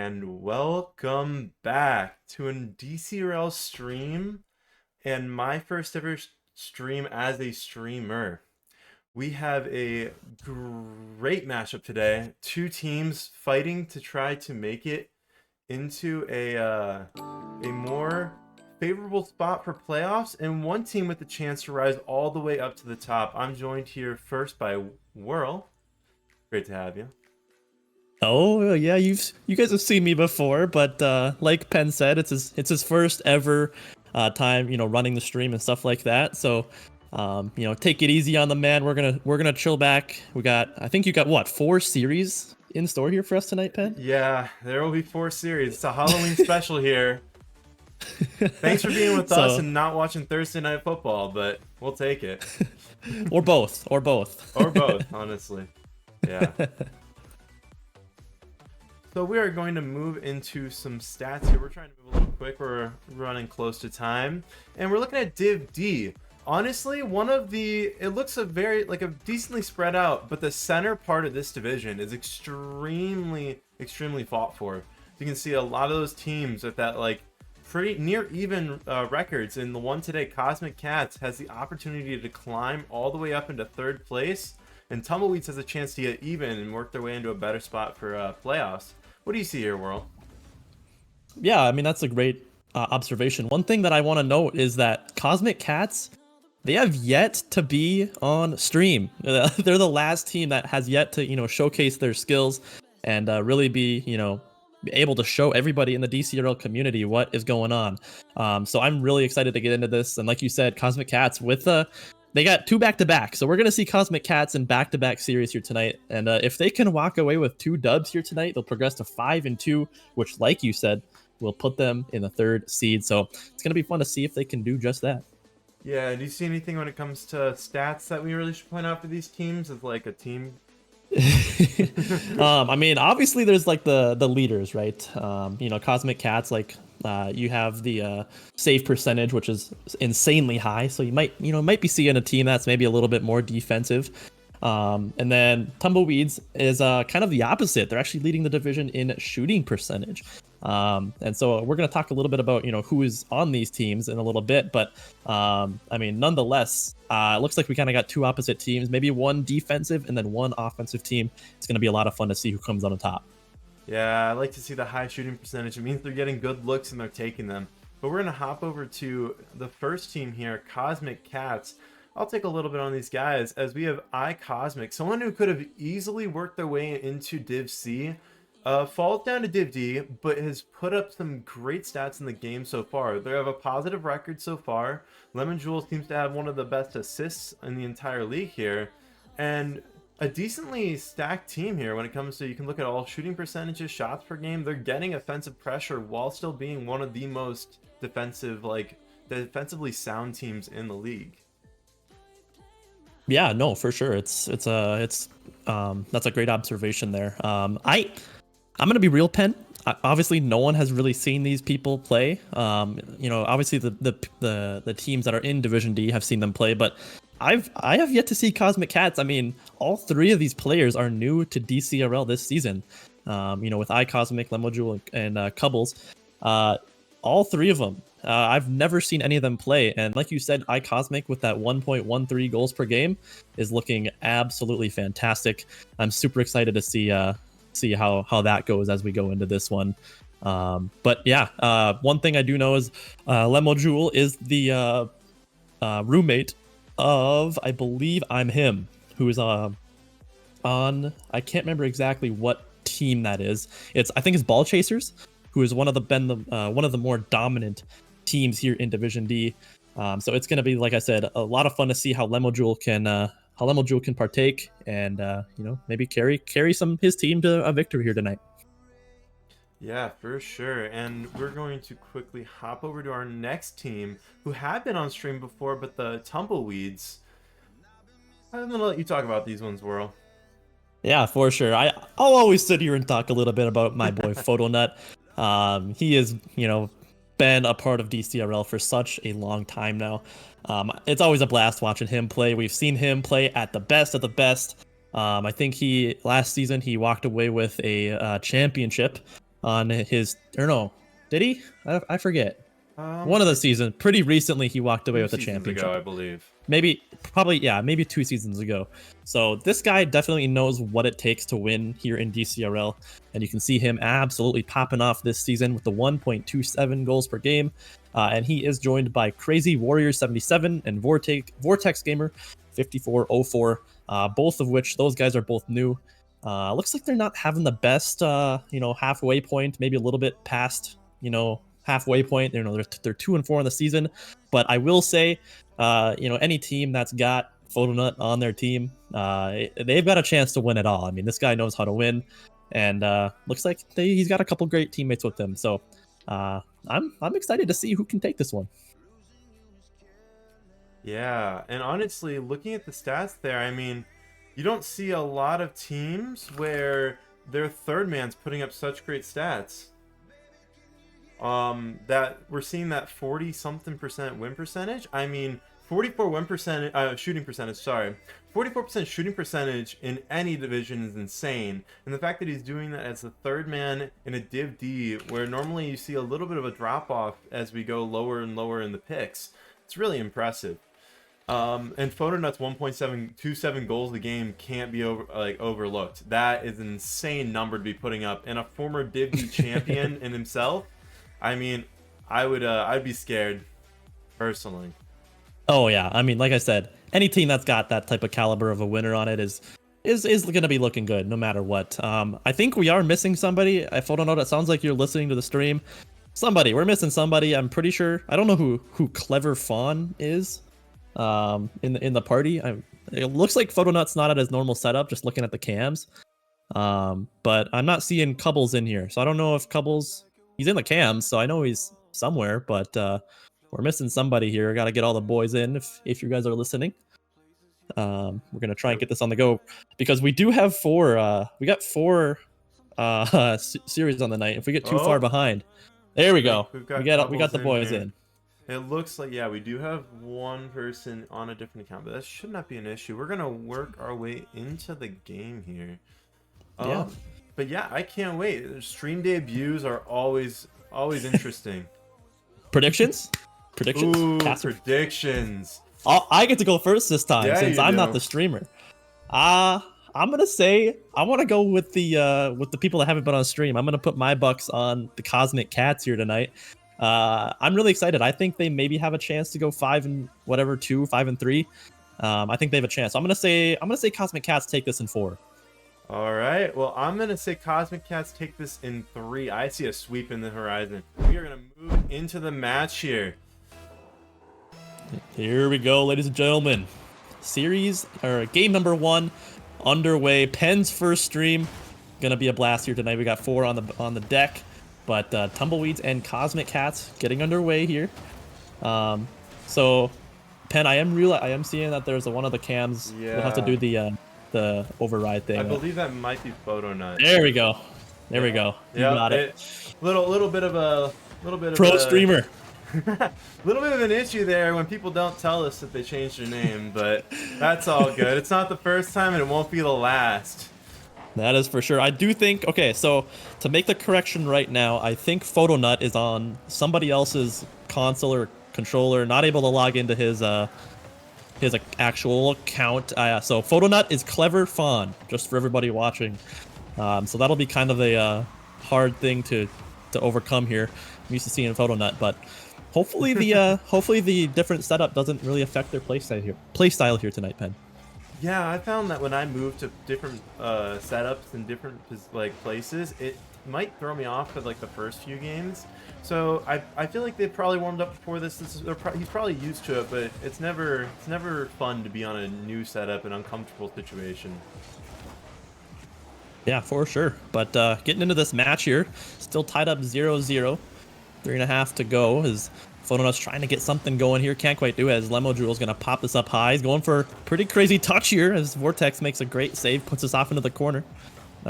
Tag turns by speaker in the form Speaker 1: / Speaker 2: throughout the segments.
Speaker 1: and welcome back to a DCRL stream and my first ever stream as a streamer. We have a great matchup today. Two teams fighting to try to make it into a more favorable spot for playoffs, and one team with the chance to rise all the way up to the top. I'm joined here first by Whirl. Great to have you.
Speaker 2: Oh yeah, you guys have seen me before, but like Penn said, it's his first ever time, running the stream and stuff like that. So, take it easy on the man. We're gonna chill back. I think you got what, 4 series in store here for us tonight, Penn?
Speaker 1: Yeah, there will be 4 series. It's a Halloween special here. Thanks for being with us and not watching Thursday Night Football, but we'll take it.
Speaker 2: or both.
Speaker 1: Or both, honestly. Yeah. So we are going to move into some stats here. We're trying to move a little quick. We're running close to time. And we're looking at Div D. Honestly, it looks a decently spread out, but the center part of this division is extremely fought for. You can see a lot of those teams with that pretty near even records. And the one today, Cosmic Cats, has the opportunity to climb all the way up into 3rd place. And Tumbleweeds has a chance to get even and work their way into a better spot for playoffs. What do you see here, Whirl?
Speaker 2: Yeah, I mean, that's a great observation. One thing that I want to note is that Cosmic Cats, they have yet to be on stream. They're the last team that has yet to, showcase their skills and really be, able to show everybody in the DCRL community what is going on. So I'm really excited to get into this. And like you said, Cosmic Cats they got 2 back-to-back. So we're going to see Cosmic Cats in back-to-back series here tonight. And if they can walk away with 2 dubs here tonight, they'll progress to 5-2, which, like you said, will put them in the 3rd seed. So it's going to be fun to see if they can do just that.
Speaker 1: Yeah, do you see anything when it comes to stats that we really should point out for these teams as like a team?
Speaker 2: I mean, obviously there's the leaders, right? Cosmic Cats, you have the save percentage, which is insanely high. So you might be seeing a team that's maybe a little bit more defensive. And then Tumbleweeds is kind of the opposite. They're actually leading the division in shooting percentage. And so we're going to talk a little bit about, who is on these teams in a little bit. But I mean, nonetheless, it looks like we kind of got 2 opposite teams, maybe one defensive and then one offensive team. It's going to be a lot of fun to see who comes on the top.
Speaker 1: Yeah, I like to see the high shooting percentage. It means they're getting good looks and they're taking them. But we're going to hop over to the first team here, Cosmic Cats. I'll take a little bit on these guys as we have Cosmick, someone who could have easily worked their way into Div C. Falls down to Div D, but has put up some great stats in the game so far. They have a positive record so far. Lemon Jewel seems to have one of the best assists in the entire league here. And a decently stacked team here when it comes to, you can look at all shooting percentages, shots per game. They're getting offensive pressure while still being one of the most defensively sound teams in the league.
Speaker 2: Yeah, no, for sure. That's a great observation there. I'm gonna be real, Penn. Obviously, no one has really seen these people play. Obviously the teams that are in Division D have seen them play, but I have yet to see Cosmic Cats. I mean, all 3 of these players are new to DCRL this season. With Cosmick, Lemojewel, and Cubbles, all 3 of them. I've never seen any of them play, and like you said, Cosmick with that 1.13 goals per game is looking absolutely fantastic. I'm super excited to see how that goes as we go into this one. But yeah, one thing I do know is Lemojewel is the roommate of, I believe, I'm Him, who is on, I can't remember exactly what team that is. I think it's Ball Chasers, who is one of the more dominant teams here in Division D. So it's going to be, like I said, a lot of fun to see how Lemojewel can partake and maybe carry his team to a victory here tonight.
Speaker 1: Yeah, for sure. And we're going to quickly hop over to our next team who have been on stream before, but the Tumbleweeds. I'm gonna let you talk about these ones, Whirl.
Speaker 2: Yeah, for sure. I'll always sit here and talk a little bit about my boy Photonut. He has, been a part of DCRL for such a long time now. It's always a blast watching him play. We've seen him play at the best of the best. I think last season he walked away with a championship on his, or no, did he? I forget. One of the
Speaker 1: Like
Speaker 2: seasons, pretty recently, he walked away with a
Speaker 1: seasons
Speaker 2: championship.
Speaker 1: ago, I believe.
Speaker 2: Maybe, probably, yeah, maybe 2 seasons ago. So this guy definitely knows what it takes to win here in DCRL, and you can see him absolutely popping off this season with the 1.27 goals per game. And he is joined by Crazy Warrior 77 and Vortex Gamer 5404, both of which those guys are both new. Looks like they're not having the best, halfway point, maybe a little bit past, halfway point. They're 2-4 in the season, but I will say, any team that's got Photonut on their team, they've got a chance to win it all. I mean, this guy knows how to win, and looks like he's got a couple great teammates with him. So I'm excited to see who can take this one.
Speaker 1: Yeah, and honestly, looking at the stats there, I mean, you don't see a lot of teams where their third man's putting up such great stats. That we're seeing that 40-something% win percentage. I mean, 44 win percentage, shooting percentage, sorry. 44% shooting percentage in any division is insane. And the fact that he's doing that as the third man in a Div D, where normally you see a little bit of a drop off as we go lower and lower in the picks, it's really impressive. And Photonut's 1.727 goals a game can't be overlooked. That is an insane number to be putting up. And a former Div D champion in himself, I mean, I'd be scared, personally.
Speaker 2: Oh yeah, I mean, like I said, any team that's got that type of caliber of a winner on it is going to be looking good no matter what. I think we are missing somebody. If I don't know, it sounds like you're listening to the stream. We're missing somebody. I'm pretty sure. I don't know who Clever Fawn is. In the party, it looks like Photonut's not at his normal setup. Just looking at the cams, but I'm not seeing Cubbles in here, so I don't know if Cubbles. He's in the cams, so I know he's somewhere, but we're missing somebody here. Got to get all the boys in if you guys are listening. We're gonna try and get this on the go because we do have four. We got four series on the night. If we get too far behind, there we go. We got the boys in.
Speaker 1: It looks like, yeah, we do have one person on a different account, but that should not be an issue. We're gonna work our way into the game here.
Speaker 2: Yeah.
Speaker 1: But yeah, I can't wait. Stream debuts are always interesting.
Speaker 2: Predictions?
Speaker 1: Ooh, predictions.
Speaker 2: I get to go first this time since I'm not the streamer. I'm gonna say I want to go with the people that haven't been on stream. I'm gonna put my bucks on the Cosmic Cats here tonight. I'm really excited. I think they maybe have a chance to go 5-3. I think they have a chance. So I'm gonna say Cosmic Cats take this in 4.
Speaker 1: All right. Well, I'm going to say Cosmic Cats take this in 3. I see a sweep in the horizon. We are going to move into the match here.
Speaker 2: Here we go, ladies and gentlemen. Game number 1 underway. Penn's first stream. Going to be a blast here tonight. We got 4 on the deck. But Tumbleweeds and Cosmic Cats getting underway here. So, Penn, I am seeing that there's one of the cams. Yeah. We'll have to do the override thing.
Speaker 1: I believe that might be Photonut.
Speaker 2: There we go. We got it.
Speaker 1: Little bit of
Speaker 2: pro streamer.
Speaker 1: Little bit of an issue there when people don't tell us that they changed their name, but that's all good. It's not the first time and it won't be the last.
Speaker 2: That is for sure. I do think, okay, so to make the correction right now, I think Photonut is on somebody else's console or controller, not able to log into his actual account. So Photonut is Clever Fawn, just for everybody watching. So that'll be kind of a hard thing to overcome here. I'm used to seeing Photonut, but hopefully the different setup doesn't really affect their playstyle here tonight, Penn.
Speaker 1: Yeah, I found that when I moved to different setups and different places, it might throw me off for the first few games. So I feel like they probably warmed up before this. He's probably used to it, but it's never fun to be on a new setup and uncomfortable situation.
Speaker 2: Yeah, for sure. But getting into this match here, still tied up 0-0. 3.5 to go. As Photonut's trying to get something going here. Can't quite do it as Lemo Jewel's going to pop this up high. He's going for a pretty crazy touch here as Vortex makes a great save, puts us off into the corner.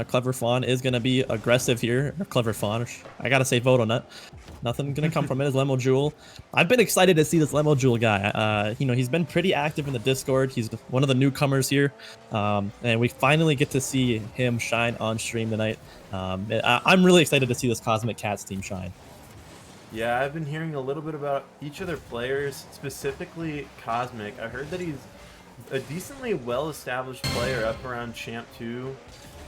Speaker 2: Clever Fawn is going to be aggressive here. Clever Fawn. I got to say Photonut. Nothing gonna come from it. Is Lemo Jewel. I've been excited to see this Lemo Jewel guy. You know, he's been pretty active in the Discord. He's one of the newcomers here, and we finally get to see him shine on stream tonight. I'm really excited to see this Cosmic Cats team shine.
Speaker 1: Yeah, I've been hearing a little bit about each of their players, specifically Cosmick. I heard that he's a decently well-established player up around Champ 2,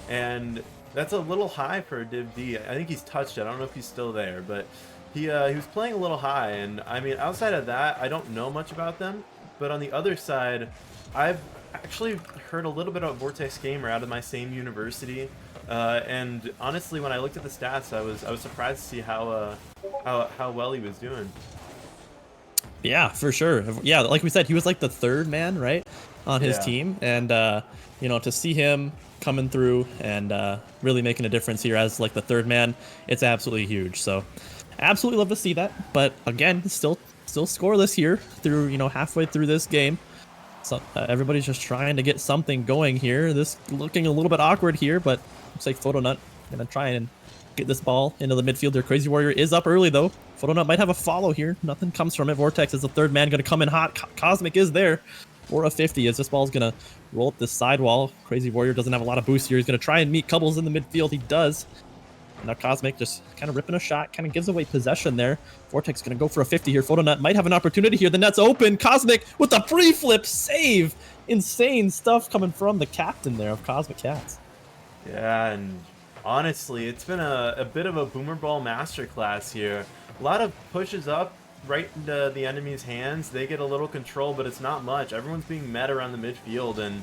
Speaker 1: and that's a little high for a Div D. I think he's touched it. I don't know if he's still there, but he was playing a little high, and I mean, outside of that, I don't know much about them, but on the other side, I've actually heard a little bit about Vortex Gamer out of my same university, and honestly, when I looked at the stats, I was surprised to see how well he was doing.
Speaker 2: Yeah, for sure. Yeah, like we said, he was like the third man, right, on his team, and you know, to see him coming through and really making a difference here as like the third man, it's absolutely huge. So, absolutely love to see that. But again, still scoreless here through, you know, halfway through this game. So everybody's just trying to get something going here. This looking a little bit awkward here, but looks like Photonut gonna try and get this ball into the midfield. Their Crazy Warrior is up early though. Photonut might have a follow here. Nothing comes from it. Vortex is the third man gonna come in hot. Cosmic is there for a 50 as this ball's gonna roll up this sidewall. Crazy Warrior doesn't have a lot of boost here. He's gonna try and meet Cubbles in the midfield. He does. Now Cosmic just kind of ripping a shot, kind of gives away possession there. Vortex gonna go for a 50 here. Photonut might have an opportunity here. The net's open. Cosmic with the free flip save. Insane stuff coming from the captain there of Cosmic Cats.
Speaker 1: Yeah, and honestly, it's been a bit of a boomer ball masterclass here. A lot of pushes up right into the enemy's hands. They get a little control, but it's not much. Everyone's being met around the midfield, and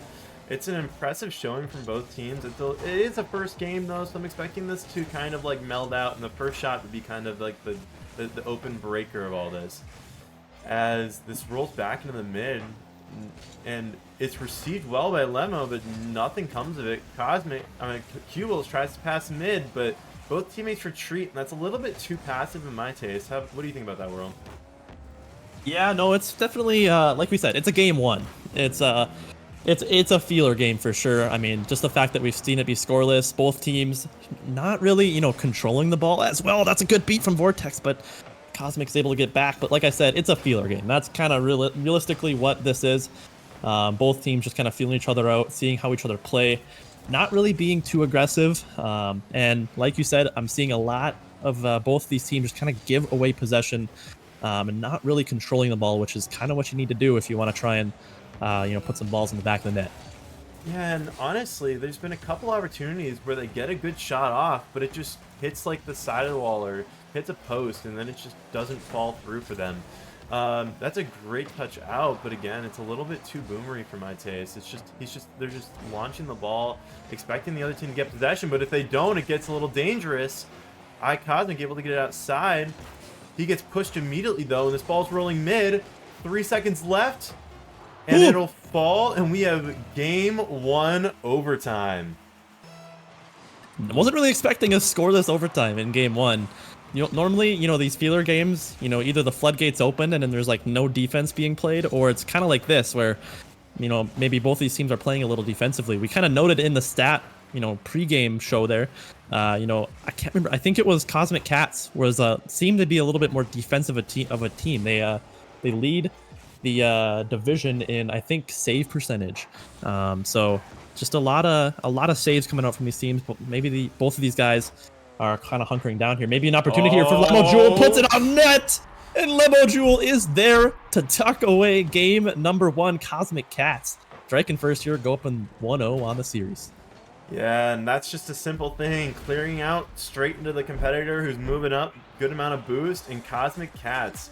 Speaker 1: it's an impressive showing from both teams. It is a first game though, so I'm expecting this to kind of like meld out, and the first shot to be kind of like the open breaker of all this. As this rolls back into the mid, and it's received well by Lemo, but nothing comes of it. Cubbles tries to pass mid, but both teammates retreat, and that's a little bit too passive in my taste. What do you think about that, World?
Speaker 2: Yeah, no, it's definitely like we said, it's a game one. It's a feeler game for sure. I mean, just the fact that we've seen it be scoreless, both teams not really, you know, controlling the ball as well. That's a good beat from Vortex, but Cosmic's able to get back. But like I said, it's a feeler game. That's kind of realistically what this is. Both teams just kind of feeling each other out, seeing how each other play, not really being too aggressive. And like you said, I'm seeing a lot of both these teams just kind of give away possession and not really controlling the ball, which is kind of what you need to do if you want to try and you know, put some balls in the back of the net.
Speaker 1: Yeah, and honestly, there's been a couple opportunities where they get a good shot off, but it just hits like the side of the wall or hits a post, and then it just doesn't fall through for them. That's a great touch out, but again, it's a little bit too boomery for my taste. They're just launching the ball, expecting the other team to get possession, but if they don't, it gets a little dangerous. Cosmic able to get it outside. He gets pushed immediately though, and this ball's rolling mid. 3 seconds left. And it'll fall, and we have game one overtime.
Speaker 2: I wasn't really expecting a scoreless overtime in game one. You know, normally, you know, these feeler games, you know, either the floodgates open and then there's like no defense being played, or it's kind of like this where, you know, maybe both these teams are playing a little defensively. We kind of noted in the stat, you know, pre-game show there, you know, I can't remember. I think it was Cosmic Cats was seemed to be a little bit more defensive of a team. They lead the division in, I think, save percentage. So just a lot of saves coming out from these teams, but maybe both of these guys are kind of hunkering down here. Maybe an opportunity here for Lemo Jewel, puts it on net, and Lemo Jewel is there to tuck away game number one. Cosmic Cats striking first here, go up in 1-0 on the series.
Speaker 1: Yeah, and that's just a simple thing, clearing out straight into the competitor who's moving up, good amount of boost, and Cosmic Cats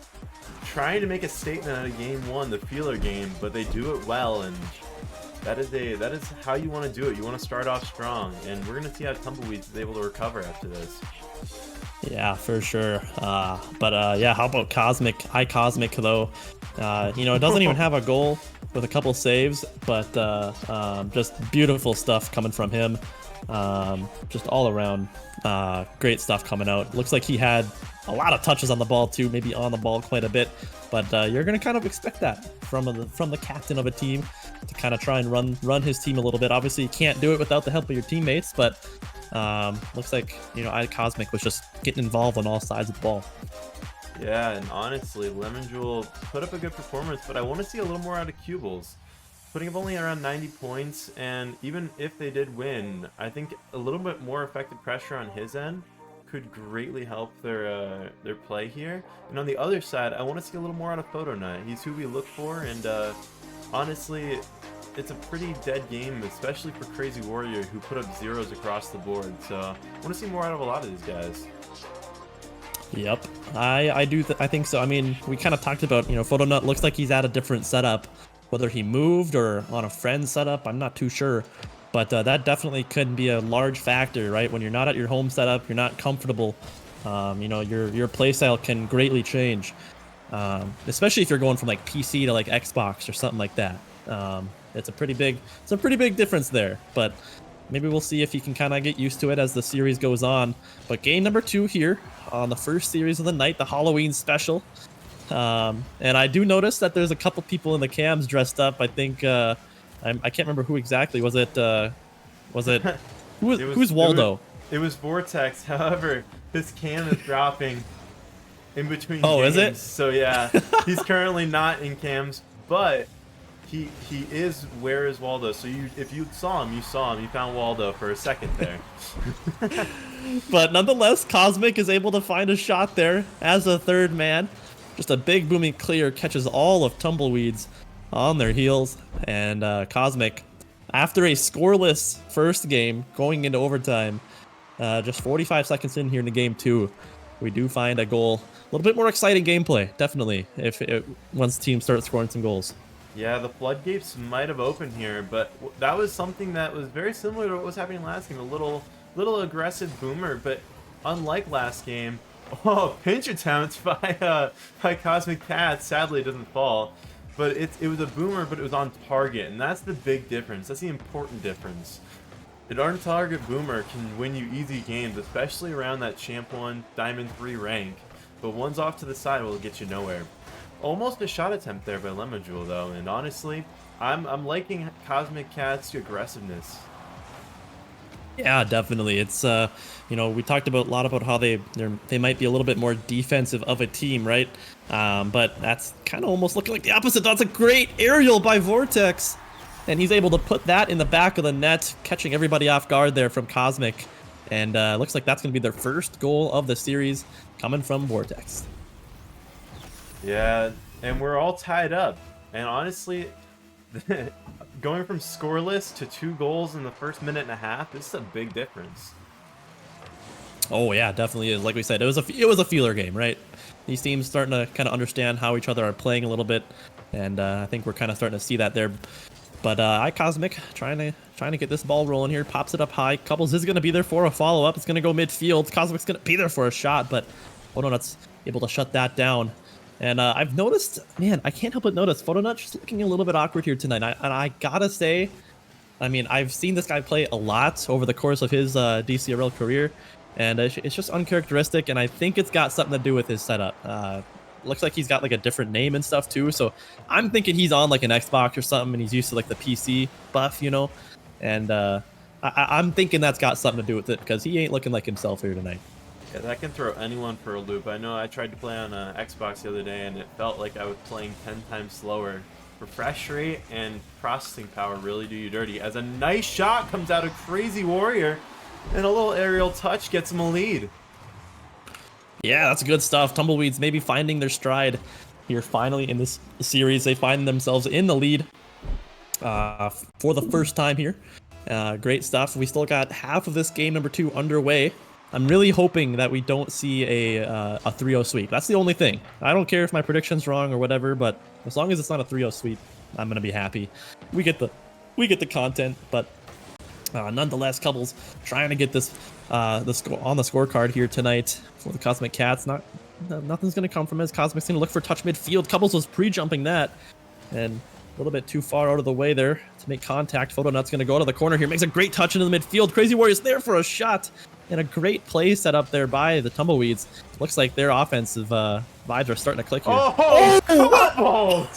Speaker 1: trying to make a statement out of game one, the feeler game, but they do it well, and that is how you want to do it. You want to start off strong, and we're going to see how Tumbleweeds is able to recover after this.
Speaker 2: Yeah, for sure. Yeah, how about Cosmic? Cosmic though. You know, it doesn't even have a goal with a couple saves, but just beautiful stuff coming from him. Just all around great stuff coming out. Looks like he had a lot of touches on the ball too, maybe on the ball quite a bit, but you're gonna kind of expect that from the captain of a team to kind of try and run his team a little bit. Obviously you can't do it without the help of your teammates, but looks like, you know, Cosmic was just getting involved on all sides of the ball.
Speaker 1: Yeah, and honestly, Lemon Jewel put up a good performance, but I want to see a little more out of Cubles. Putting up only around 90 points, and even if they did win, I think a little bit more effective pressure on his end could greatly help their play here. And on the other side, I want to see a little more out of Photo Knight. He's who we look for, and honestly, it's a pretty dead game, especially for Crazy Warrior, who put up zeros across the board. So I want to see more out of a lot of these guys.
Speaker 2: Yep, I think so. I mean, we kind of talked about, you know, Photonut looks like he's at a different setup, whether he moved or on a friend setup, I'm not too sure. But that definitely could be a large factor, right? When you're not at your home setup, you're not comfortable. You know, your playstyle can greatly change, especially if you're going from like PC to like Xbox or something like that. It's a pretty big difference there. But maybe we'll see if he can kind of get used to it as the series goes on. But game number 2 here on the first series of the night, the Halloween special. And I do notice that there's a couple people in the cams dressed up. I think I can't remember who exactly. Was it who's Waldo?
Speaker 1: It was Vortex. However, his cam is dropping in between
Speaker 2: Oh,
Speaker 1: games.
Speaker 2: is it?
Speaker 1: So yeah, he's currently not in cams, but he is where is Waldo. So if you saw him, you saw him. You found Waldo for a second there.
Speaker 2: But nonetheless, Cosmick is able to find a shot there as a third man. Just a big booming clear catches all of Tumbleweeds on their heels. And Cosmick, after a scoreless first game going into overtime, just 45 seconds in here in the game 2, we do find a goal. A little bit more exciting gameplay, definitely, once teams start scoring some goals.
Speaker 1: Yeah, the floodgates might have opened here, but that was something that was very similar to what was happening last game. A little aggressive boomer, but unlike last game, pinch attempt by Cosmic Cat. Sadly, it doesn't fall, but it was a boomer, but it was on target, and that's the big difference. That's the important difference. An on-target boomer can win you easy games, especially around that Champ 1 Diamond 3 rank, but one's off to the side will get you nowhere. Almost a shot attempt there by Lemon Jewel though, and honestly, I'm liking Cosmic Cat's aggressiveness.
Speaker 2: Yeah, definitely. It's you know, we talked about a lot about how they might be a little bit more defensive of a team, right? But that's kind of almost looking like the opposite. That's a great aerial by Vortex, and he's able to put that in the back of the net, catching everybody off guard there from Cosmic. And looks like that's going to be their first goal of the series, coming from Vortex.
Speaker 1: Yeah, and we're all tied up. And honestly, going from scoreless to 2 goals in the first minute and a half, this is a big difference.
Speaker 2: Oh yeah, definitely is. Like we said, it was a feeler game, right? These teams starting to kind of understand how each other are playing a little bit, and I think we're kind of starting to see that there. But Cosmick trying to get this ball rolling here, pops it up high. Couples is going to be there for a follow up. It's going to go midfield. Cosmick's going to be there for a shot, but Photonut's able to shut that down. And I've noticed, man, I can't help but notice Photonut just looking a little bit awkward here tonight. And I gotta say, I mean, I've seen this guy play a lot over the course of his DCRL career, and it's just uncharacteristic, and I think it's got something to do with his setup. Looks like he's got like a different name and stuff too, so I'm thinking he's on like an Xbox or something, and he's used to like the PC buff, you know? And I'm thinking that's got something to do with it, because he ain't looking like himself here tonight.
Speaker 1: Yeah, that can throw anyone for a loop. I know I tried to play on Xbox the other day, and it felt like I was playing 10 times slower. Refresh rate and processing power really do you dirty. As a nice shot comes out of Crazy Warrior, and a little aerial touch gets him a lead.
Speaker 2: Yeah, that's good stuff. Tumbleweeds maybe finding their stride here finally in this series. They find themselves in the lead for the first time here. Great stuff. We still got half of this game number 2 underway. I'm really hoping that we don't see a 3-0 sweep. That's the only thing. I don't care if my prediction's wrong or whatever, but as long as it's not a 3-0 sweep, I'm gonna be happy. We get the content, but nonetheless, Couples trying to get this on the scorecard here tonight for the Cosmic Cats. Nothing's gonna come from it. Cosmic's gonna look for touch midfield. Couples was pre-jumping that, and a little bit too far out of the way there to make contact. Photonut's gonna go to the corner here, makes a great touch into the midfield. Crazy Warriors there for a shot. And a great play set up there by the Tumbleweeds. Looks like their offensive vibes are starting to click here.
Speaker 1: Oh!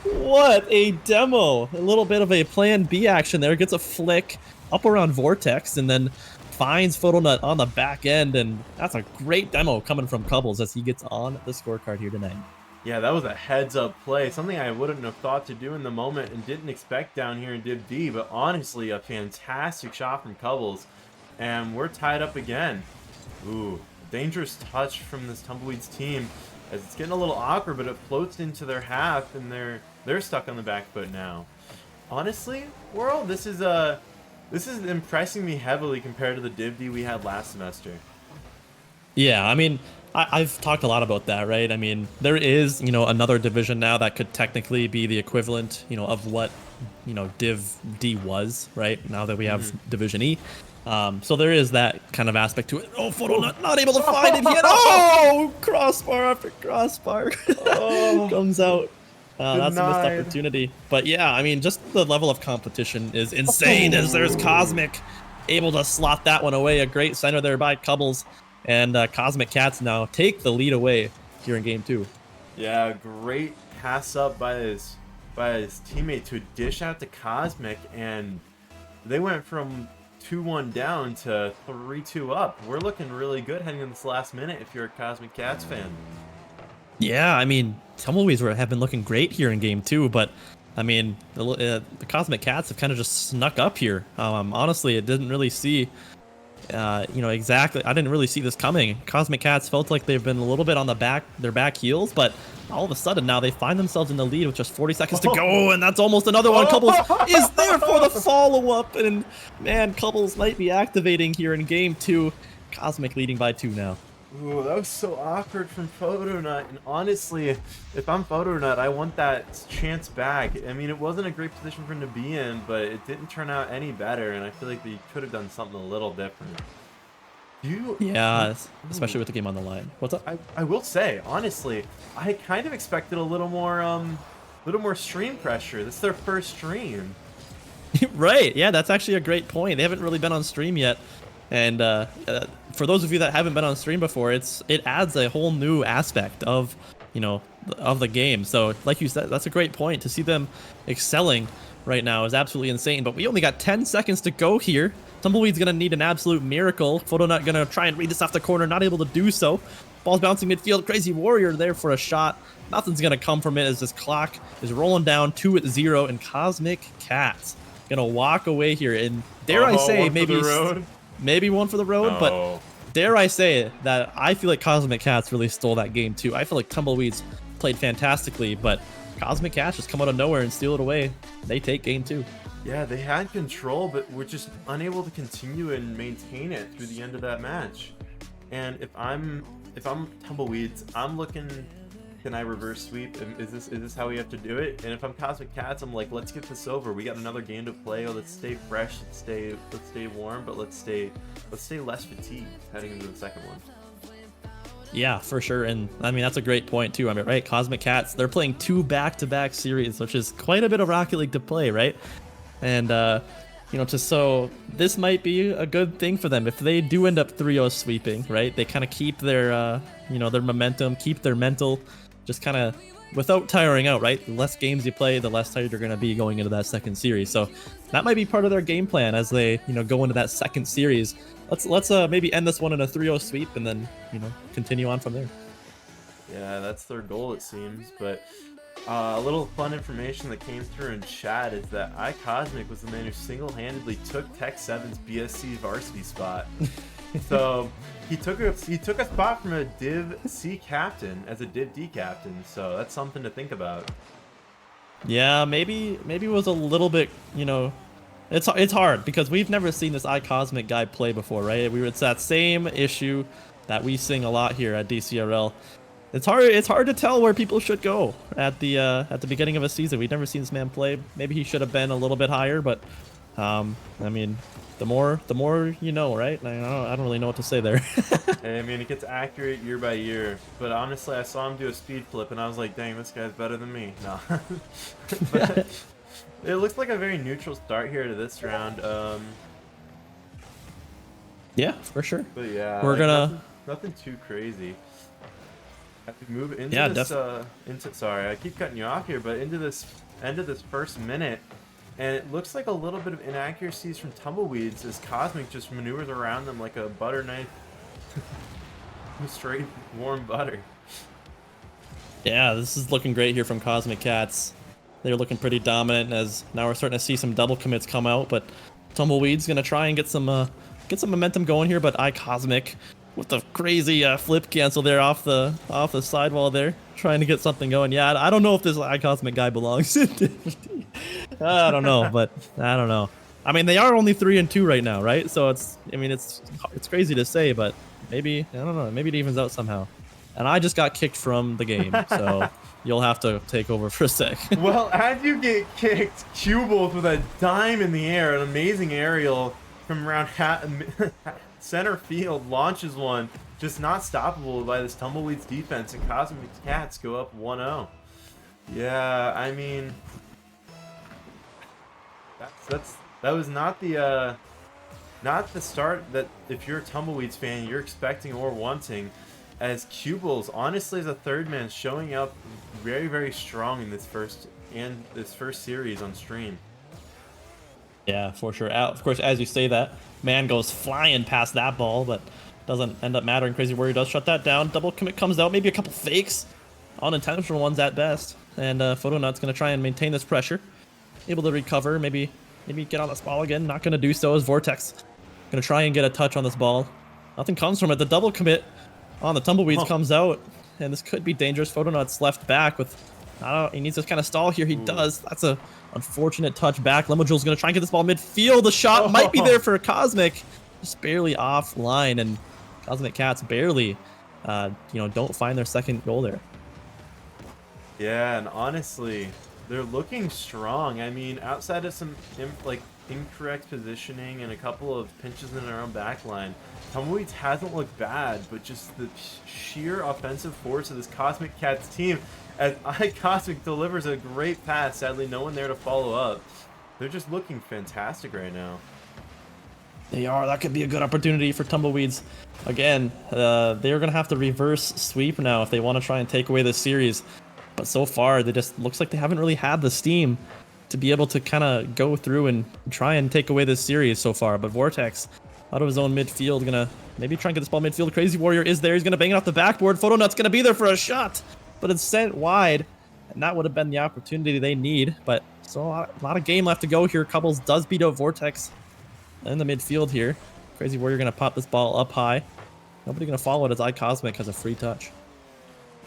Speaker 2: What a demo! A little bit of a plan B action there. Gets a flick up around Vortex, and then finds Photonut on the back end, and that's a great demo coming from Cubbles as he gets on the scorecard here tonight.
Speaker 1: Yeah, that was a heads-up play, something I wouldn't have thought to do in the moment and didn't expect down here in Div D, but honestly, a fantastic shot from Cubbles, and we're tied up again. Ooh, dangerous touch from this Tumbleweeds team, as it's getting a little awkward, but it floats into their half, and they're stuck on the back foot now. Honestly, World, this is impressing me heavily compared to the Div D we had last semester.
Speaker 2: Yeah, I mean, I've talked a lot about that, right? I mean, there is, another division now that could technically be the equivalent, of what, Div D was, right? Now that we have Division E. So there is that kind of aspect to it. Oh, Photo not able to find it yet. Oh, crossbar after crossbar comes out. That's a missed opportunity. But yeah, I mean, just the level of competition is insane as there's Cosmick able to slot that one away. A great center there by Cubbles. And Cosmic Cats now take the lead away here in game 2.
Speaker 1: Yeah, great pass up by his teammate to dish out to Cosmic, and they went from 2-1 down to 3-2 up. We're looking really good heading in this last minute if you're a Cosmic Cats fan.
Speaker 2: Yeah, I mean, Tumbleweeds have been looking great here in game 2, but I mean, the Cosmic Cats have kind of just snuck up here. Honestly, it didn't really see. Exactly. I didn't really see this coming. Cosmic Cats felt like they've been a little bit on their back heels, but all of a sudden now they find themselves in the lead with just 40 seconds to go, and that's almost another one. Cubbles is there for the follow-up, and man, Cubbles might be activating here in game 2. Cosmic leading by 2 now.
Speaker 1: Ooh, that was so awkward from Photonut, and honestly, if I'm Photonut, I want that chance back. I mean, it wasn't a great position for him to be in, but it didn't turn out any better, and I feel like they could have done something a little different.
Speaker 2: Yeah, especially with the game on the line. What's up?
Speaker 1: I will say, honestly, I kind of expected a little more stream pressure. This is their first stream.
Speaker 2: Right, yeah, that's actually a great point. They haven't really been on stream yet. And for those of you that haven't been on stream before, it adds a whole new aspect of, of the game. So like you said, that's a great point. To see them excelling right now is absolutely insane. But we only got 10 seconds to go here. Tumbleweed's going to need an absolute miracle. Photonut going to try and read this off the corner, not able to do so. Ball's bouncing midfield. Crazy Warrior there for a shot. Nothing's going to come from it as this clock is rolling down 2-0. And Cosmic Cats going to walk away here. And dare I say, maybe one for the road, but dare I say that I feel like Cosmic Cats really stole that game too. I feel like Tumbleweeds played fantastically, but Cosmic Cats just come out of nowhere and steal it away. They take game 2.
Speaker 1: Yeah, they had control, but were just unable to continue and maintain it through the end of that match. And if I'm Tumbleweeds, I'm looking, can I reverse sweep? Is this how we have to do it? And if I'm Cosmic Cats, I'm like, let's get this over. We got another game to play. Let's stay fresh. Let's stay warm, but let's stay less fatigued heading into the second one.
Speaker 2: Yeah, for sure. And I mean, that's a great point too. I mean, right? Cosmic Cats, they're playing 2 back-to-back series, which is quite a bit of Rocket League to play, right? And so this might be a good thing for them if they do end up 3-0 sweeping, right? They kind of keep their their momentum, keep their mental, just kind of without tiring out, right? The less games you play, the less tired you're going to be going into that second series. So that might be part of their game plan as they, go into that second series. Let's maybe end this one in a 3-0 sweep and then, continue on from there.
Speaker 1: Yeah, that's their goal, it seems. But a little fun information that came through in chat is that iCosmic was the man who single-handedly took Tech 7's BSC varsity spot. So he took a spot from a Div C captain as a Div D captain. So that's something to think about.
Speaker 2: Yeah, maybe it was a little bit, it's hard because we've never seen this iCosmic guy play before, right? It's that same issue that we sing a lot here at DCRL. It's hard to tell where people should go at the beginning of a season. We've never seen this man play. Maybe he should have been a little bit higher, but I mean, the more right? I don't really know what to say there.
Speaker 1: I mean, it gets accurate year by year, but honestly, I saw him do a speed flip, and I was like, dang, this guy's better than me. No. But it looks like a very neutral start here to this round.
Speaker 2: Yeah, for sure.
Speaker 1: But yeah,
Speaker 2: we're gonna
Speaker 1: nothing too crazy. Have to move into this. Sorry, I keep cutting you off here, but into this end of this first minute, And it looks like a little bit of inaccuracies from Tumbleweeds as Cosmick just maneuvers around them like a butter knife. Straight warm butter.
Speaker 2: Yeah, this is looking great here from Cosmic Cats. They're looking pretty dominant as now we're starting to see some double commits come out, but Tumbleweed's gonna try and get some momentum going here, but Cosmick with the crazy flip cancel there off the sidewall there, trying to get something going. Yeah, I don't know if this Cosmic guy belongs in DIV. I don't know, but I don't know. I mean, they are only 3-2 right now, right? So it's crazy to say, but maybe, I don't know, maybe it evens out somehow. And I just got kicked from the game, so you'll have to take over for a sec.
Speaker 1: Well, as you get kicked, Cubles with a dime in the air, an amazing aerial from around center field, launches one, just not stoppable by this Tumbleweeds defense, and Cosmic Cats go up 1-0. Yeah, I mean, that was not the start that if you're a Tumbleweeds fan you're expecting or wanting, as Cubles honestly as a third man showing up very, very strong in this first series on stream.
Speaker 2: Yeah, for sure. Of course, as you say that, man goes flying past that ball, but doesn't end up mattering. Crazy Warrior does shut that down. Double commit comes out, maybe a couple fakes, unintentional ones at best, and Photonut's gonna try and maintain this pressure, able to recover, maybe get on this ball again. Not gonna do so as Vortex gonna try and get a touch on this ball. Nothing comes from it. The double commit on the Tumbleweeds comes out, and this could be dangerous. Photonut's left back with, he needs to kind of stall here. He does. That's a unfortunate touch back. Lemojul's gonna try and get this ball midfield. The shot might be there for Cosmic, just barely offline, and Cosmic Cats barely, don't find their second goal there.
Speaker 1: Yeah, and honestly, they're looking strong. I mean, outside of some incorrect positioning and a couple of pinches in their own back line, Tumbleweeds hasn't looked bad, but just the sheer offensive force of this Cosmic Cats team, as Cosmic delivers a great pass, sadly no one there to follow up. They're just looking fantastic right now.
Speaker 2: They are. That could be a good opportunity for Tumbleweeds. Again, they're going to have to reverse sweep now if they want to try and take away this series. But so far, they just looks like they haven't really had the steam to be able to kind of go through and try and take away this series so far. But Vortex, out of his own midfield, gonna maybe try and get this ball midfield. Crazy Warrior is there. He's gonna bang it off the backboard. Photonut's gonna be there for a shot, but it's sent wide, and that would have been the opportunity they need. But still a lot of game left to go here. Cubbles does beat out Vortex in the midfield here. Crazy Warrior gonna pop this ball up high. Nobody gonna follow it as Cosmic has a free touch.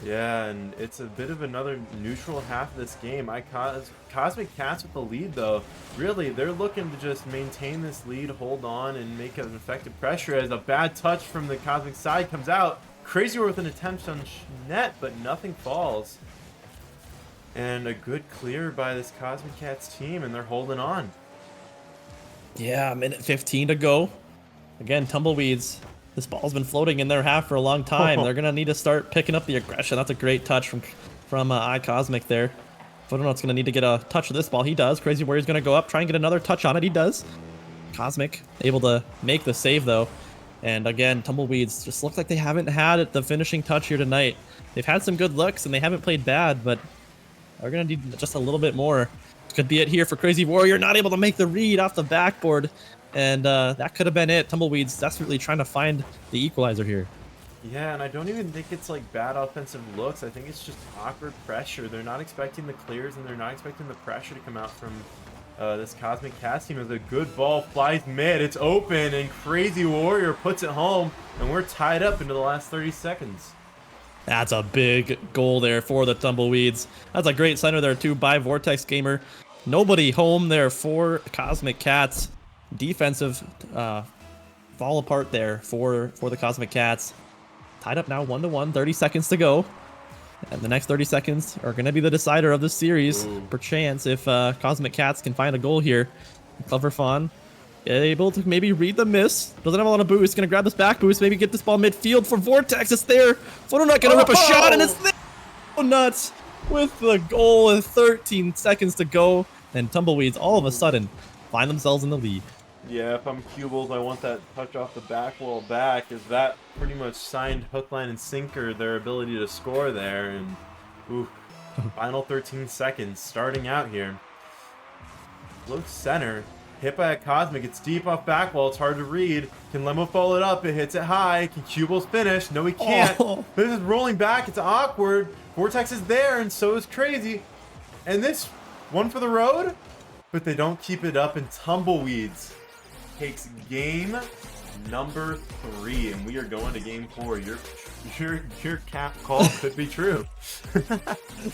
Speaker 1: Yeah, and it's a bit of another neutral half of this game. Cosmic Cats with the lead, though. Really, they're looking to just maintain this lead, hold on, and make an effective pressure as a bad touch from the Cosmic side comes out. Crazy with an attempt on net, but nothing falls. And a good clear by this Cosmic Cats team, and they're holding on.
Speaker 2: Yeah, minute 15 to go. Again, Tumbleweeds. This ball's been floating in their half for a long time. They're gonna need to start picking up the aggression. That's a great touch from Cosmic there. Photonut's gonna need to get a touch of this ball. He does. Crazy Warrior's gonna go up, try and get another touch on it. He does. Cosmic able to make the save though. And again, Tumbleweeds just look like they haven't had the finishing touch here tonight. They've had some good looks and they haven't played bad, but they're gonna need just a little bit more. Could be it here for Crazy Warrior. Not able to make the read off the backboard. And that could have been it. Tumbleweeds desperately trying to find the equalizer here.
Speaker 1: Yeah, and I don't even think it's like bad offensive looks. I think it's just awkward pressure. They're not expecting the clears and they're not expecting the pressure to come out from this Cosmic Cats team. As a good ball flies mid, it's open, and Crazy Warrior puts it home, and we're tied up into the last 30 seconds.
Speaker 2: That's a big goal there for the Tumbleweeds. That's a great center there too by Vortex Gamer. Nobody home there for Cosmic Cats. Defensive fall apart there for the Cosmic Cats. Tied up now 1-1, 30 seconds to go. And the next 30 seconds are going to be the decider of this series. Perchance if Cosmic Cats can find a goal here. Clever Fawn able to maybe read the miss. Doesn't have a lot of boost. Going to grab this back boost. Maybe get this ball midfield for Vortex. It's there. Photonut going to rip a shot, and it's there. Photonut with the goal with 13 seconds to go. And Tumbleweeds all of a sudden find themselves in the lead.
Speaker 1: Yeah, if I'm Cubles, I want that touch off the back wall back, as that pretty much signed hook, line, and sinker their ability to score there. And ooh, final 13 seconds starting out here. Floats center. Hit by a Cosmick. It's deep off back wall. It's hard to read. Can Lemo follow it up? It hits it high. Can Cubal's finish? No, he can't.
Speaker 2: Oh.
Speaker 1: This is rolling back. It's awkward. Vortex is there, and so is Crazy. And this one for the road, but they don't keep it up. And Tumbleweeds takes game number 3, and we are going to game 4. Your cap call could be true.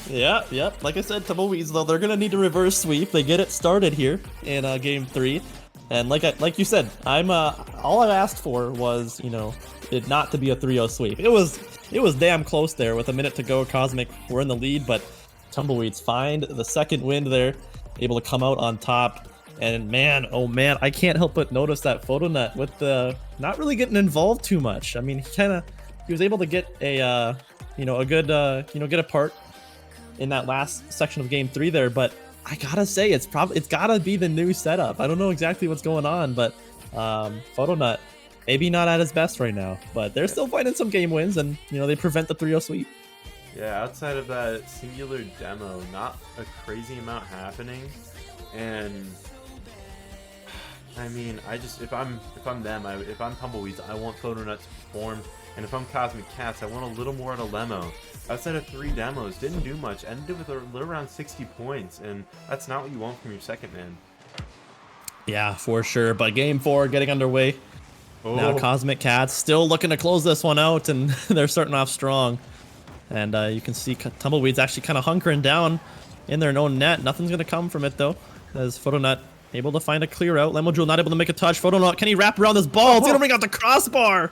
Speaker 2: Yeah. Like I said, Tumbleweeds, though, they're gonna need to reverse sweep. They get it started here in game 3, and like you said, all I asked for was, you know, it not to be a 3-0 sweep. It was damn close there with a minute to go. Cosmick were in the lead, but Tumbleweeds find the second wind there, able to come out on top. And man, oh man, I can't help but notice that Photonut with the not really getting involved too much. I mean, he was able to get a good get a part in that last section of game 3 there, but I gotta say it's gotta be the new setup. I don't know exactly what's going on, but Photonut maybe not at his best right now, but they're still finding some game wins, and you know, they prevent the 3-0 sweep.
Speaker 1: Yeah, outside of that singular demo, not a crazy amount happening. And I mean, if I'm Tumbleweeds, I want Photonut to perform, and if I'm Cosmic Cats, I want a little more out of Lemo. Outside of 3 demos, didn't do much, ended with a little around 60 points, and that's not what you want from your second man.
Speaker 2: Yeah, for sure. But game 4 getting underway.
Speaker 1: Oh.
Speaker 2: Now Cosmic Cats still looking to close this one out, and they're starting off strong. And you can see Tumbleweeds actually kind of hunkering down in their own net. Nothing's going to come from it, though, as Photonut able to find a clear out. Lemojewel not able to make a touch. Photonut, can he wrap around this ball? It's going to bring out the crossbar.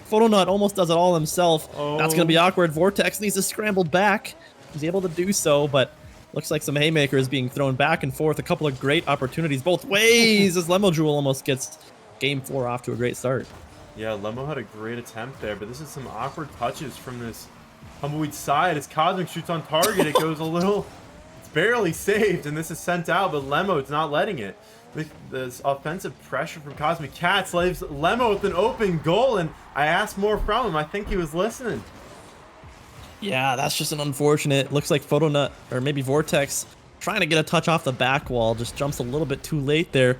Speaker 2: Photonut almost does it all himself.
Speaker 1: Oh.
Speaker 2: That's going to be awkward. Vortex needs to scramble back. He's able to do so, but looks like some haymakers being thrown back and forth. A couple of great opportunities both ways as Lemojewel almost gets game 4 off to a great start.
Speaker 1: Yeah, Lemo had a great attempt there, but this is some awkward touches from this Tumbleweed side. As Cosmic shoots on target, it goes a little... It's barely saved, and this is sent out, but Lemo is not letting it. This offensive pressure from Cosmic Cats leaves Lemo with an open goal, and I asked more from him. I think he was listening.
Speaker 2: Yeah, that's just an unfortunate. Looks like Photonut, or maybe Vortex, trying to get a touch off the back wall. Just jumps a little bit too late there.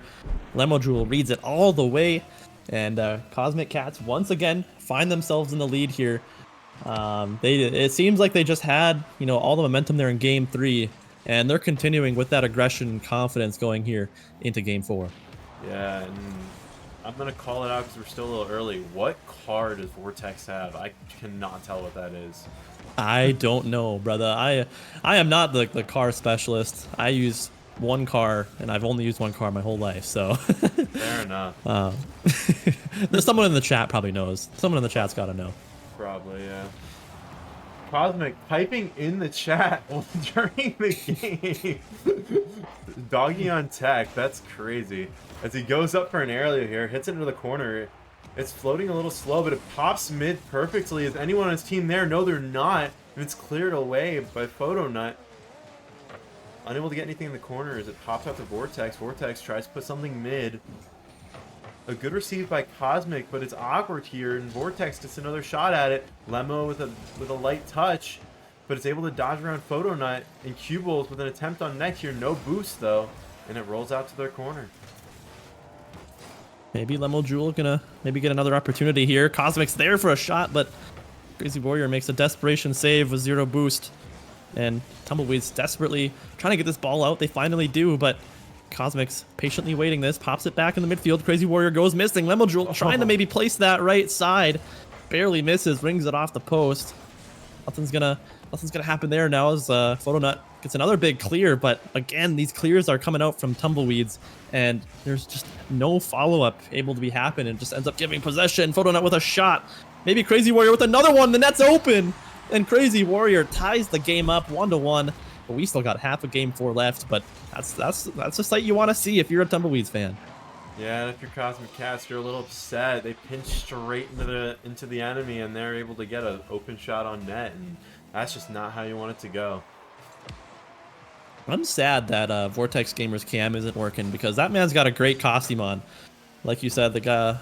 Speaker 2: Lemojewel reads it all the way, and Cosmic Cats once again find themselves in the lead here. It seems like they just had, you know, all the momentum there in game 3, and they're continuing with that aggression and confidence going here into game 4.
Speaker 1: Yeah, and I'm gonna call it out because we're still a little early. What car does Vortex have? I cannot tell what that is.
Speaker 2: I don't know, brother. I am not the car specialist. I use one car, and I've only used one car my whole life, so.
Speaker 1: Fair enough.
Speaker 2: There's someone in the chat probably knows. Someone in the chat's got to know.
Speaker 1: Probably, yeah. Cosmick typing in the chat during the game. Doggy on tech, that's crazy. As he goes up for an aerial here, hits it into the corner. It's floating a little slow, but it pops mid perfectly. Is anyone on his team there? No, they're not. And it's cleared away by Photonut. Unable to get anything in the corner as it pops out to Vortex. Vortex tries to put something mid. A good receive by Cosmick, but it's awkward here, and Vortex gets another shot at it. Lemo with a light touch, but it's able to dodge around Photonut, and Cubal's with an attempt on net here. No boost, though, and it rolls out to their corner.
Speaker 2: Maybe Lemojewel gonna maybe get another opportunity here. Cosmick's there for a shot, but Crazy Warrior makes a desperation save with 0 boost. And Tumbleweeds desperately trying to get this ball out. They finally do, but Cosmick's patiently waiting this. Pops it back in the midfield. Crazy Warrior goes missing. Lemojewel trying to maybe place that right side. Barely misses. Rings it off the post. Nothing's gonna happen there now as Photonut gets another big clear, but again, these clears are coming out from Tumbleweeds, and there's just no follow-up able to be happen, and just ends up giving possession. Photonut with a shot. Maybe Crazy Warrior with another one. The net's open, and Crazy Warrior ties the game up 1-1. But we still got half of game 4 left, but that's a sight you want to see if you're a Tumbleweeds fan.
Speaker 1: Yeah, and if you're Cosmic Cats, you're a little upset. They pinch straight into the enemy, and they're able to get an open shot on net, and that's just not how you want it to go.
Speaker 2: I'm sad that Vortex Gamers Cam isn't working, because that man's got a great costume on. Like you said, the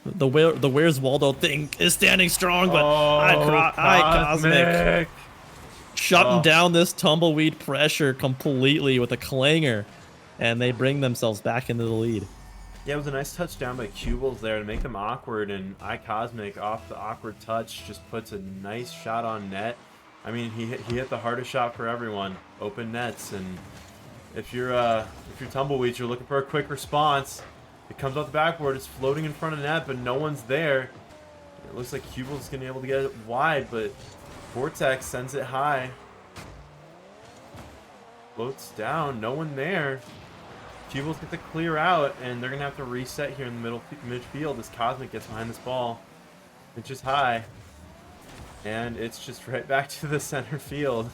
Speaker 2: Where's Waldo thing is standing strong, but Cosmick shutting down this Tumbleweed pressure completely with a clanger. and they bring themselves back into the lead.
Speaker 1: Yeah, it was a nice touchdown by Cubles there to make them awkward, and Cosmick off the awkward touch just puts a nice shot on net. I mean, he hit the hardest shot for everyone, open nets, and if you're Tumbleweeds, you're looking for a quick response. It comes off the backboard, it's floating in front of net, but no one's there. It looks like Cubles is going to be able to get it wide, but Vortex sends it high. Floats down, no one there. Cubles get to clear out, and they're going to have to reset here in the midfield as Cosmick gets behind this ball. It's just high. And it's just right back to the center field.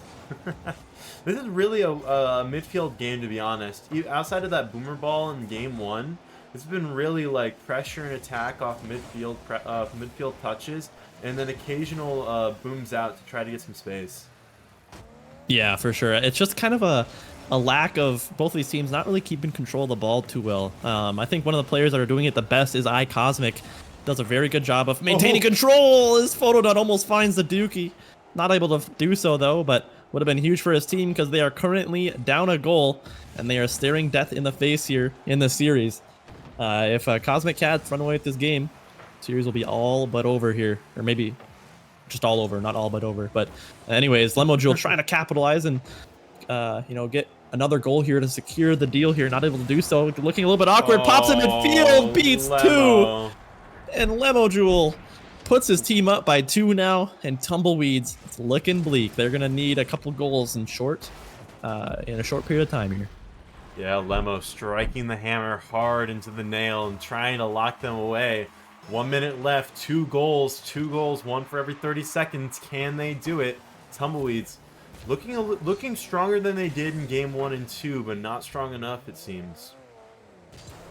Speaker 1: This is really a midfield game, to be honest. Outside of that boomer ball in game 1, it's been really like pressure and attack off midfield touches, and then occasional booms out to try to get some space.
Speaker 2: Yeah, for sure. It's just kind of a lack of both of these teams not really keeping control of the ball too well. I think one of the players that are doing it the best is Cosmick. Does a very good job of maintaining control. His photo dot almost finds the dookie. Not able to do so though, but would have been huge for his team because they are currently down a goal and they are staring death in the face here in the series. If Cosmic Cats run away with this game, series will be all but over here, or maybe just all over, not all but over. But anyways, Lemojewel trying to capitalize and get another goal here to secure the deal here. Not able to do so. Looking a little bit awkward. Pops in midfield. Beats
Speaker 1: Lemo.
Speaker 2: 2. And Lemojewel puts his team up by 2 now. And Tumbleweeds, it's looking bleak. They're going to need a couple goals in a short period of time here.
Speaker 1: Yeah, Lemo striking the hammer hard into the nail and trying to lock them away. 1 minute left, 2 goals, 1 for every 30 seconds. Can they do it? Tumbleweeds looking stronger than they did in game 1 and 2, but not strong enough, it seems.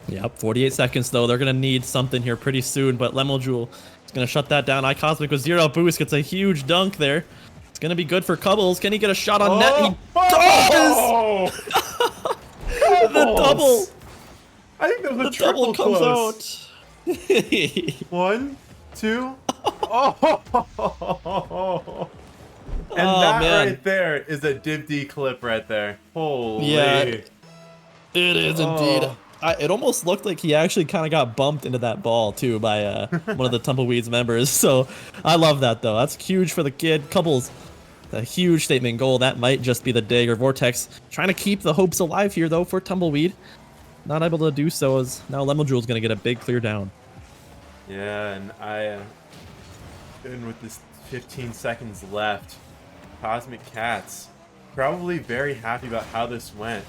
Speaker 2: Yep, 48 seconds though. They're gonna need something here pretty soon, but Lemojewel is gonna shut that down. Cosmick with 0 boost gets a huge dunk there. It's gonna be good for Cubbles. Can he get a shot on net? He does! The double!
Speaker 1: I think that was a
Speaker 2: double
Speaker 1: triple
Speaker 2: comes
Speaker 1: close.
Speaker 2: out.
Speaker 1: 1, 2. Oh! And that
Speaker 2: man.
Speaker 1: right there is a DIV clip right there. Holy.
Speaker 2: Yeah, it is indeed. It almost looked like he actually kind of got bumped into that ball too by one of the Tumbleweeds members. So I love that though. That's huge for the kid. Couples, a huge statement goal. That might just be the dig. Or Vortex trying to keep the hopes alive here though for Tumbleweed. Not able to do so as now Lemojewel's going to get a big clear down.
Speaker 1: Yeah, and with this 15 seconds left, Cosmic Cats probably very happy about how this went.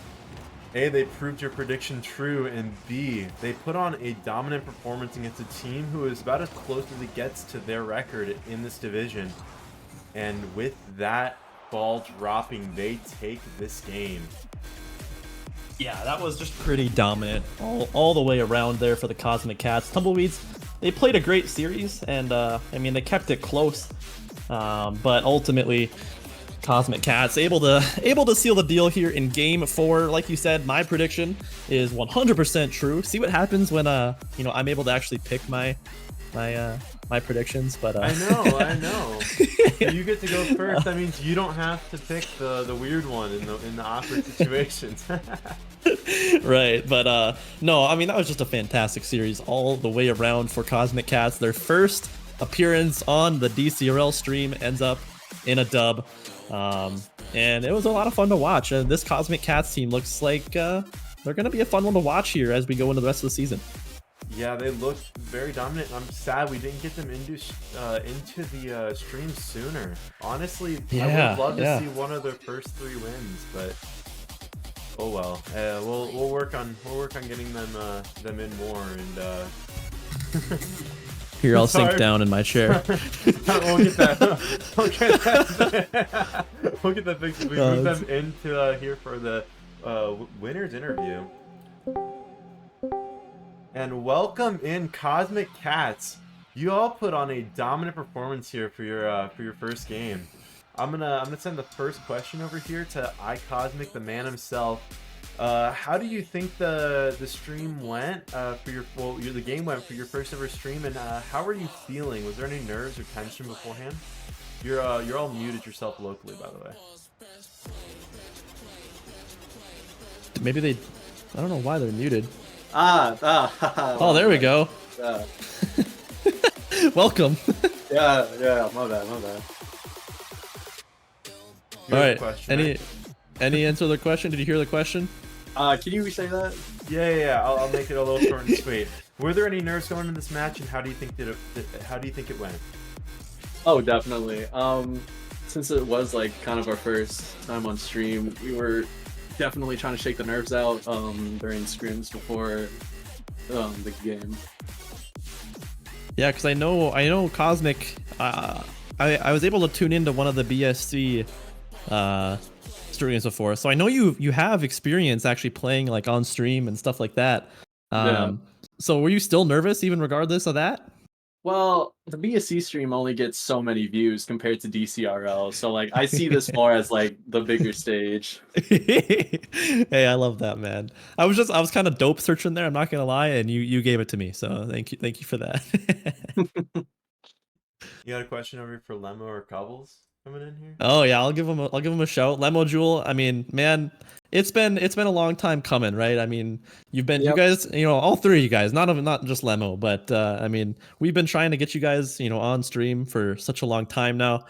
Speaker 1: A, they proved your prediction true, and B, they put on a dominant performance against a team who is about as close as it gets to their record in this division. And with that ball dropping, they take this game.
Speaker 2: Yeah, that was just pretty dominant all the way around there for the Cosmic Cats. Tumbleweeds, they played a great series, and they kept it close, but ultimately Cosmic Cats able to seal the deal here in game 4. Like you said, my prediction is 100% true. See what happens when I'm able to actually pick my predictions. But
Speaker 1: I know. You get to go first. That means you don't have to pick the weird one in the awkward situations.
Speaker 2: Right, but no, I mean that was just a fantastic series all the way around for Cosmic Cats. Their first appearance on the DCRL stream ends up in a dub. And it was a lot of fun to watch. And this Cosmic Cats team looks like they're going to be a fun one to watch here as we go into the rest of the season.
Speaker 1: Yeah, they look very dominant. I'm sad we didn't get them into the stream sooner. Honestly, I would love to see one of their first 3 wins, but oh well. We'll work on getting them in more and.
Speaker 2: Here, I'll sink down in my chair.
Speaker 1: We'll get that. We'll get that fixed. We move them into here for the winner's interview. And welcome in Cosmic Cats. You all put on a dominant performance here for your first game. I'm gonna send the first question over here to Cosmick, the man himself. How do you think the stream went the game went for your first ever stream, and how were you feeling? Was there any nerves or tension beforehand? You're all muted yourself locally, by the way.
Speaker 2: Maybe they I don't know why they're muted.
Speaker 3: Oh,
Speaker 2: there we go.
Speaker 3: Yeah,
Speaker 2: Welcome.
Speaker 3: yeah, my bad.
Speaker 1: You
Speaker 2: All
Speaker 1: have a
Speaker 2: right.
Speaker 1: question, right?
Speaker 2: Any answer to the question? Did you hear the question?
Speaker 3: Can you re-say that?
Speaker 1: Yeah. I'll make it a little short and sweet. Were there any nerves going into this match, and how do you think it went?
Speaker 3: Oh, definitely. Since it was like kind of our first time on stream, we were definitely trying to shake the nerves out during scrims before the game.
Speaker 2: Yeah, because I know Cosmick. I was able to tune into one of the BSC streams before, so I know you have experience actually playing like on stream and stuff like that.
Speaker 3: Yeah.
Speaker 2: So were you still nervous even regardless of that?
Speaker 3: Well, the BSC stream only gets so many views compared to DCRL, so like I see this more as like the bigger stage.
Speaker 2: Hey, I love that, man. I was kind of dope searching there. I'm not gonna lie, and you gave it to me, so thank you for that.
Speaker 1: You got a question over here for Lemo or Cobbles coming in here?
Speaker 2: Oh yeah, I'll give him a shout. Lemo Jewel. I mean, man, it's been a long time coming, right? I mean, you
Speaker 3: Yep.
Speaker 2: guys, all three of you guys, not just Lemo, but I mean, we've been trying to get you guys, on stream for such a long time now.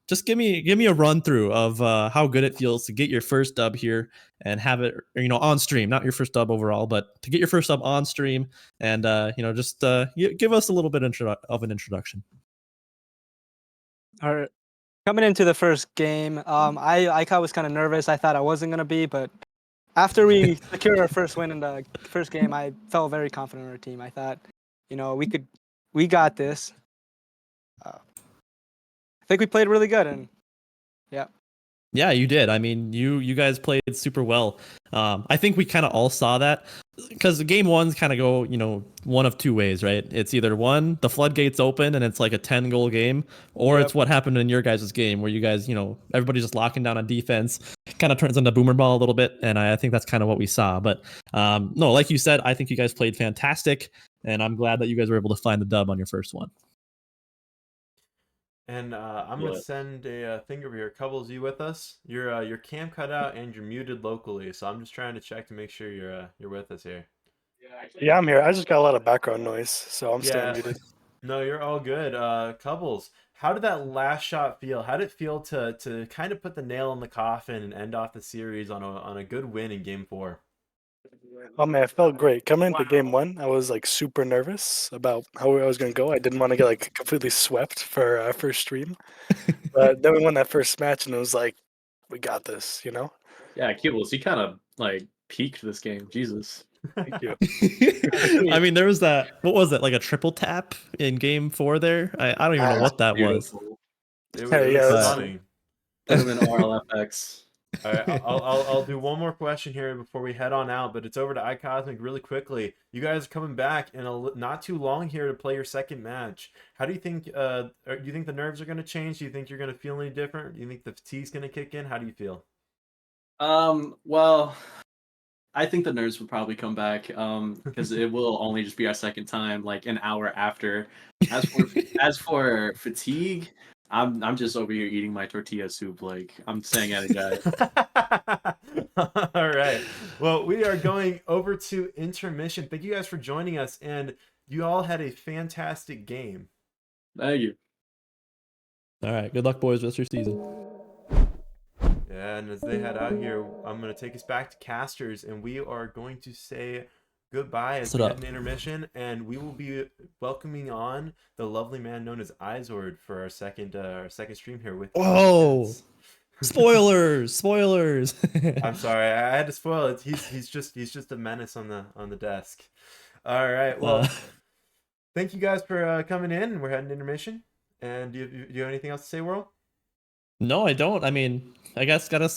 Speaker 2: Just give me a run through of how good it feels to get your first dub here and have it, on stream, not your first dub overall, but to get your first dub on stream and just give us a little bit of an introduction.
Speaker 4: All right. Coming into the first game, I was kind of nervous. I thought I wasn't gonna be, but after we secured our first win in the first game, I felt very confident in our team. I thought, we got this. I think we played really good, and yeah.
Speaker 2: Yeah, you did. I mean, you guys played super well. I think we kind of all saw that because game ones kind of go, one of two ways, right? It's either one, the floodgates open and it's like a 10-goal game, or it's what happened in your guys' game where you guys, everybody's just locking down on defense, kind of turns into boomer ball a little bit, and I think that's kind of what we saw. But no, like you said, I think you guys played fantastic, and I'm glad that you guys were able to find the dub on your first one.
Speaker 1: And I'm gonna send a thing over here. Cobbles, you with us? Your cam cut out and you're muted locally, so I'm just trying to check to make sure you're with us here.
Speaker 5: Yeah, I'm here. I just got a lot of background noise, so I'm staying muted.
Speaker 1: No, you're all good. Cobbles, how did that last shot feel? How did it feel to kind of put the nail in the coffin and end off the series on a good win in Game 4?
Speaker 5: Oh man, it felt great. Coming into game one, I was like super nervous about how I was gonna go. I didn't want to get like completely swept for our first stream. But then we won that first match and it was like, we got this,
Speaker 3: Yeah, Kibbles, he kind of like peaked this game. Jesus.
Speaker 5: Thank you.
Speaker 2: I mean, there was that. What was it? Like a triple tap in game 4 there? I don't even know what that was.
Speaker 1: It
Speaker 5: Hey,
Speaker 1: was
Speaker 5: yeah,
Speaker 1: stunning.
Speaker 3: Put him in RLFX.
Speaker 1: All right, I'll do one more question here before we head on out, but it's over to iCosmic really quickly. You guys are coming back in not too long here to play your second match. How do you think? Do you think the nerves are going to change? Do you think you're going to feel any different? Do you think the fatigue's going to kick in? How do you feel?
Speaker 3: Well, I think the nerves will probably come back because it will only just be our second time, like an hour after. As for fatigue, I'm just over here eating my tortilla soup like I'm saying energized.
Speaker 1: All right. Well, we are going over to intermission. Thank you guys for joining us, and you all had a fantastic game.
Speaker 3: Thank you.
Speaker 2: All right. Good luck, boys. Rest of your season.
Speaker 1: Yeah, and as they head out here, I'm going to take us back to Casters, and we are going to say goodbye as we head into intermission, and we will be welcoming on the lovely man known as Izord for our second stream here with.
Speaker 2: Whoa! Spoilers!
Speaker 1: I'm sorry, I had to spoil it. He's just a menace on the desk. All right, well, thank you guys for coming in. We're heading to intermission, and do you have anything else to say, World?
Speaker 2: No, I don't. I mean, I guess gotta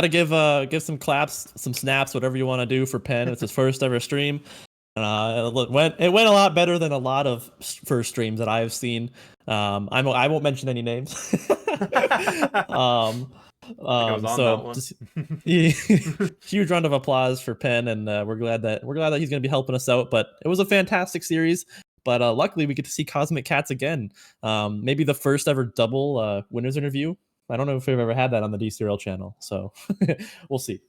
Speaker 2: give some claps, some snaps, whatever you want to do for Penn. It's his first ever stream. It went a lot better than a lot of first streams that I've seen. I won't mention any names. So just, huge round of applause for Penn, and we're glad that he's going to be helping us out. But it was a fantastic series. But luckily, we get to see Cosmic Cats again. Maybe the first ever double winners interview. I don't know if we've ever had that on the DCRL channel, so we'll see.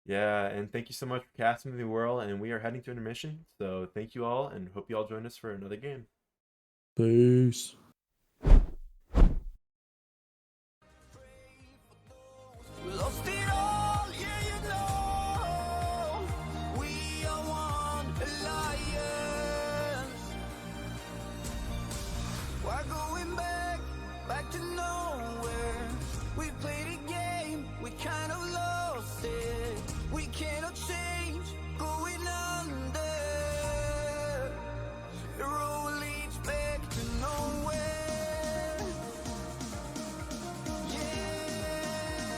Speaker 1: Yeah, and thank you so much for casting the world. And we are heading to intermission. So thank you all, and hope you all join us for another game.
Speaker 2: Peace.
Speaker 6: Lost it all, yeah, you know. We are one alliance. Why going back to nowhere? We played a game, we kind of